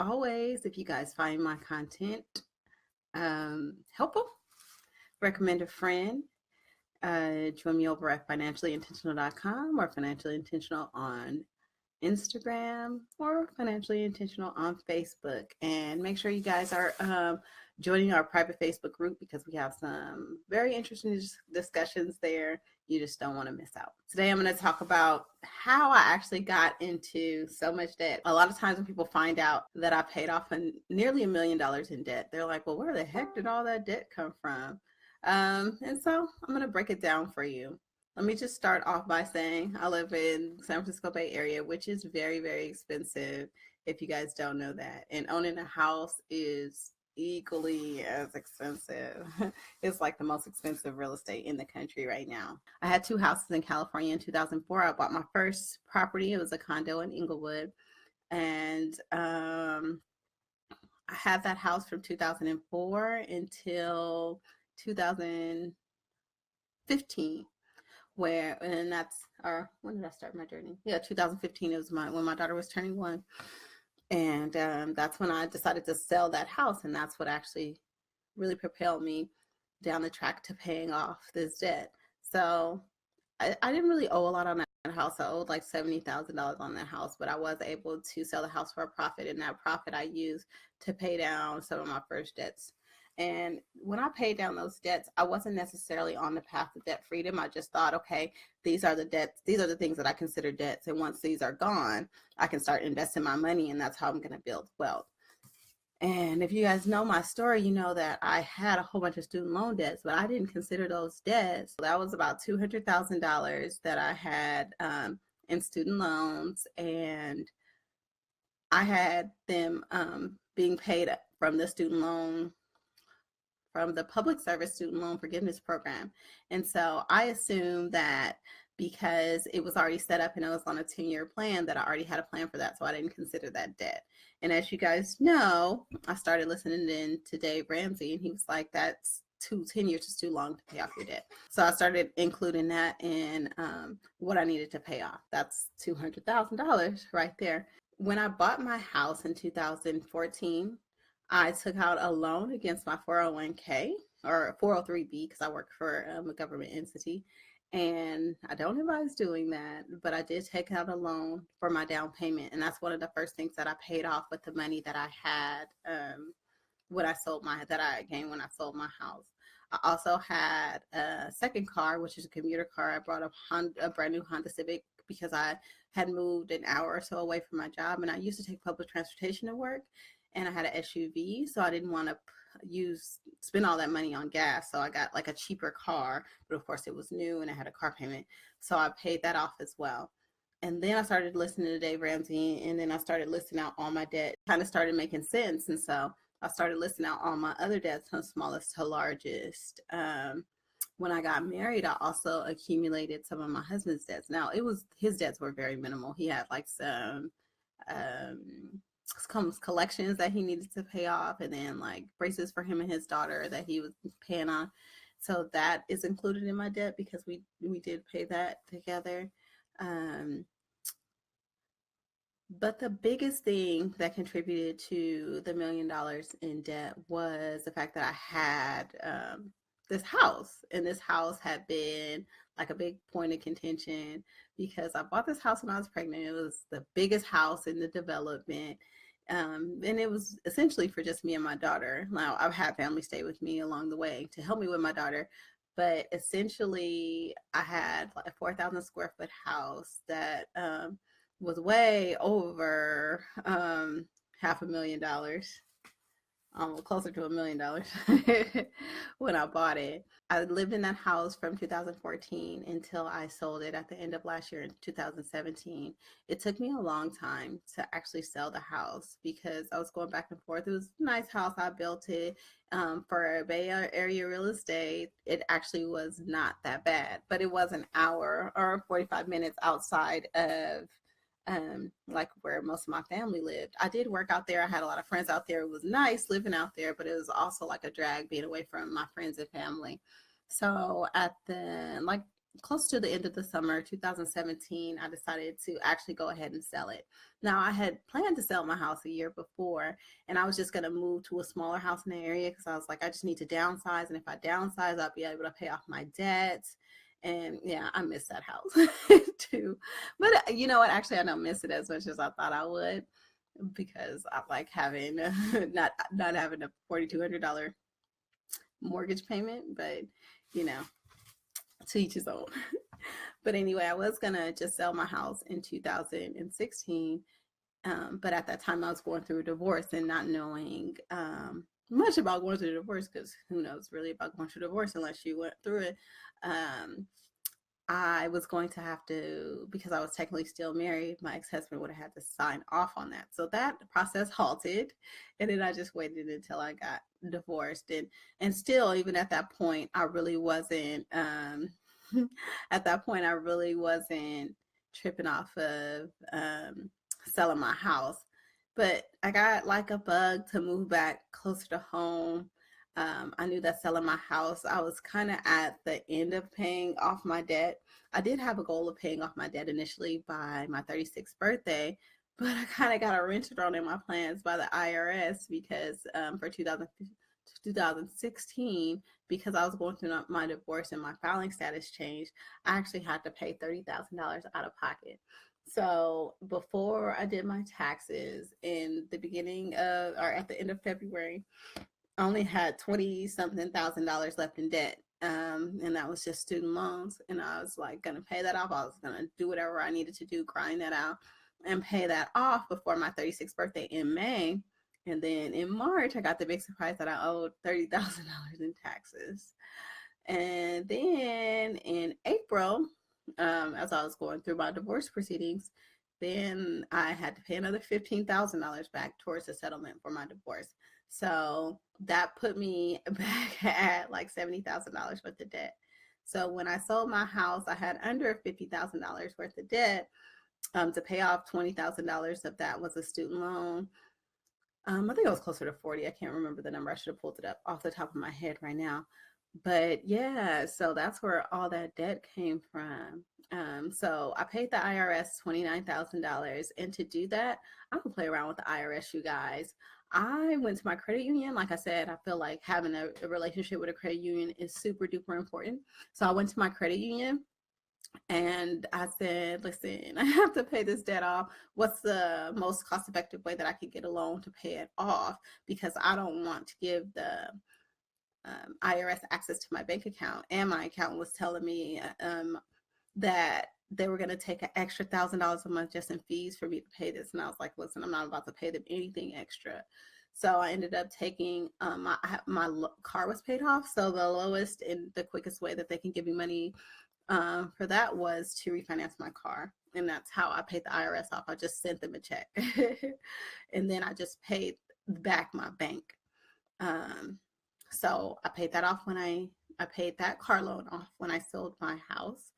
always, if you guys find my content helpful, recommend a friend. Join me over at financiallyintentional.com or financially intentional on Instagram or financially intentional on Facebook. And make sure you guys are joining our private Facebook group because we have some very interesting discussions there. You just don't want to miss out. Today, I'm going to talk about how I actually got into so much debt. A lot of times when people find out that I paid off nearly $1 million in debt, they're like, well, where the heck did all that debt come from? And so I'm going to break it down for you. Let me just start off by saying I live in San Francisco Bay Area, which is very, very expensive if you guys don't know that. And owning a house is equally as expensive. It's like the most expensive real estate in the country right now. I had two houses in California in 2004. I bought my first property. It was a condo in Inglewood. And I had that house from 2004 until 2015 and that's when did I start my journey? Yeah, 2015 is when my daughter was turning 1. And that's when I decided to sell that house. And that's what actually really propelled me down the track to paying off this debt. So I didn't really owe a lot on that house. I owed like $70,000 on that house, but I was able to sell the house for a profit. And that profit I used to pay down some of my first debts. And when I paid down those debts, I wasn't necessarily on the path to debt freedom. I just thought, okay, these are the debts. These are the things that I consider debts. And once these are gone, I can start investing my money. And that's how I'm going to build wealth. And if you guys know my story, you know that I had a whole bunch of student loan debts, but I didn't consider those debts. That was about $200,000 that I had in student loans. And I had them being paid from the student loan from the Public Service Student Loan Forgiveness Program. And so I assumed that because it was already set up and it was on a 10-year plan that I already had a plan for that. So I didn't consider that debt. And as you guys know, I started listening in to Dave Ramsey and he was like, that's 10 years is too long to pay off your debt. So I started including that in what I needed to pay off. That's $200,000 right there. When I bought my house in 2014, I took out a loan against my 401k or 403b because I work for a government entity. And I don't advise doing that, but I did take out a loan for my down payment. And that's one of the first things that I paid off with the money that I had that I gained when I sold my house. I also had a second car, which is a commuter car. I brought a brand new Honda Civic because I had moved an hour or so away from my job. And I used to take public transportation to work. And I had an SUV, so I didn't want to spend all that money on gas. So I got like a cheaper car, but of course it was new and I had a car payment. So I paid that off as well. And then I started listening to Dave Ramsey, and then I started listing out all my debt. Kind of started making sense. And so I started listing out all my other debts from smallest to largest. When I got married, I also accumulated some of my husband's debts. Now, his debts were very minimal. He had like some collections that he needed to pay off, and then like braces for him and his daughter that he was paying on. So that is included in my debt because we did pay that together. But the biggest thing that contributed to the $1 million in debt was the fact that I had this house, and this house had been like a big point of contention because I bought this house when I was pregnant. It was the biggest house in the development. And it was essentially for just me and my daughter. Now, I've had family stay with me along the way to help me with my daughter, but essentially I had like a 4,000 square foot house that was way over $500,000, closer to $1 million when I bought it. I lived in that house from 2014 until I sold it at the end of last year in 2017. It took me a long time to actually sell the house because I was going back and forth. It was a nice house. I built it for a Bay Area real estate. It actually was not that bad, but it was an hour or 45 minutes outside of like where most of my family lived. I did work out there. I had a lot of friends out there. It was nice living out there, but it was also like a drag being away from my friends and family. So close to the end of the summer 2017, I decided to actually go ahead and sell it. Now, I had planned to sell my house a year before, and I was just going to move to a smaller house in the area because I was like, I just need to downsize. And if I downsize, I'll be able to pay off my debts. And yeah, I miss that house too. But you know what? Actually, I don't miss it as much as I thought I would, because I like having not having a $4,200 mortgage payment. But you know, to each his own. But anyway, I was gonna just sell my house in 2016, but at that time I was going through a divorce and not knowing much about going through a divorce, because who knows really about going through a divorce unless you went through it. I was going to have to, because I was technically still married, my ex-husband would have had to sign off on that. So that process halted, and then I just waited until I got divorced. And still, even at that point, I really wasn't at that point I really wasn't tripping off of selling my house. But I got like a bug to move back closer to home. I knew that selling my house, I was kind of at the end of paying off my debt. I did have a goal of paying off my debt initially by my 36th birthday, but I kind of got a wrench thrown in my plans by the IRS because for 2016, because I was going through my divorce and my filing status changed, I actually had to pay $30,000 out of pocket. So before I did my taxes in the beginning of, or at the end of February, I only had 20 something thousand dollars left in debt. And that was just student loans. And I was like going to pay that off. I was going to do whatever I needed to do, grind that out and pay that off before my 36th birthday in May. And then in March, I got the big surprise that I owed $30,000 in taxes. And then in April, as I was going through my divorce proceedings, then I had to pay another $15,000 back towards the settlement for my divorce. So that put me back at like $70,000 worth of debt. So when I sold my house, I had under $50,000 worth of debt. To pay off $20,000 of that was a student loan. I think it was closer to 40. I can't remember the number. I should have pulled it up off the top of my head right now. But yeah, so that's where all that debt came from. So I paid the IRS $29,000. And to do that, I don't play around with the IRS, you guys. I went to my credit union. Like I said, I feel like having a relationship with a credit union is super duper important. So I went to my credit union and I said, listen, I have to pay this debt off. What's the most cost effective way that I could get a loan to pay it off? Because I don't want to give the IRS access to my bank account. And my accountant was telling me that they were going to take an extra $1,000 a month just in fees for me to pay this. And I was like, listen, I'm not about to pay them anything extra. So I ended up taking, my car was paid off. So the lowest and the quickest way that they can give me money for that was to refinance my car. And that's how I paid the IRS off. I just sent them a check. And then I just paid back my bank. So I paid that off when I paid that car loan off when I sold my house.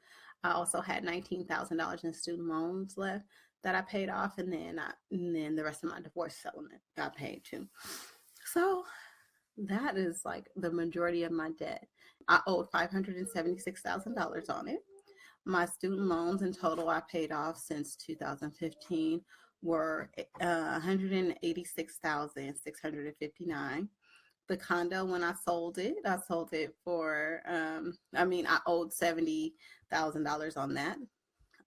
I also had $19,000 in student loans left that I paid off, and then the rest of my divorce settlement got paid too. So that is like the majority of my debt. I owed $576,000 on it. My student loans in total I paid off since 2015 were $186,659. The condo, when I sold it for I owed $70,000 on that.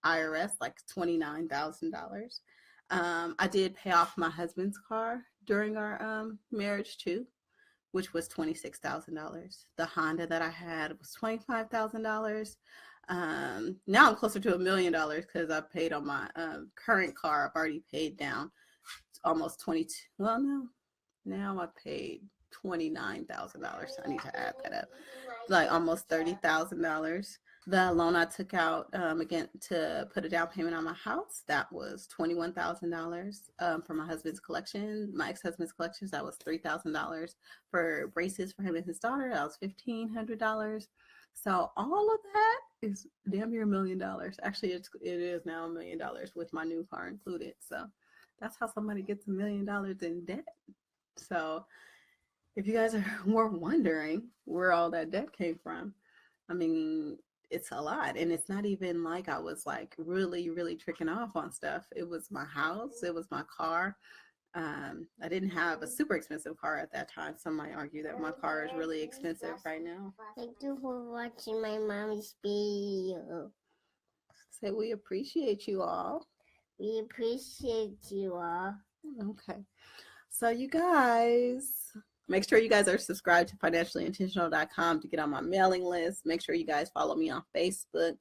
IRS like $29,000. I did pay off my husband's car during our marriage too, which was $26,000. The Honda that I had was $25,000. Now I'm closer to $1 million because I paid on my current car. I've already paid down almost 22. Well, no, now I paid $29,000. I need to add that up. Like almost $30,000. The loan I took out again to put a down payment on my house, that was $21,000 for my husband's collection. My ex-husband's collections, that was $3,000 for braces for him and his daughter. That was $1,500. So all of that is damn near $1 million. Actually, it is now $1 million with my new car included. So that's how somebody gets $1 million in debt. So if you guys were wondering where all that debt came from, I mean, it's a lot. And it's not even like I was like really, really tricking off on stuff. It was my house, it was my car. I didn't have a super expensive car at that time. Some might argue that my car is really expensive right now. Thank you for watching my mommy's video. So we appreciate you all. We appreciate you all. Okay. So you guys, make sure you guys are subscribed to financiallyintentional.com to get on my mailing list. Make sure you guys follow me on Facebook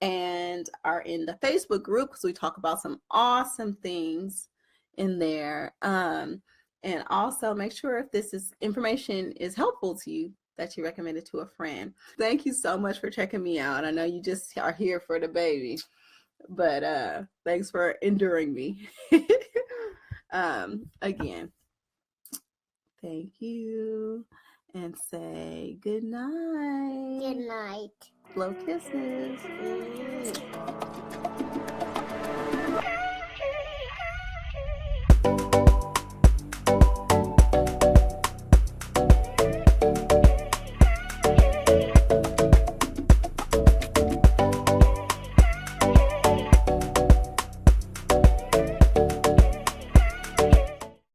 and are in the Facebook group because we talk about some awesome things in there. And also make sure if this is information is helpful to you that you recommend it to a friend. Thank you so much for checking me out. I know you just are here for the baby, but thanks for enduring me. Again, thank you and say good night. Good night. Blow kisses.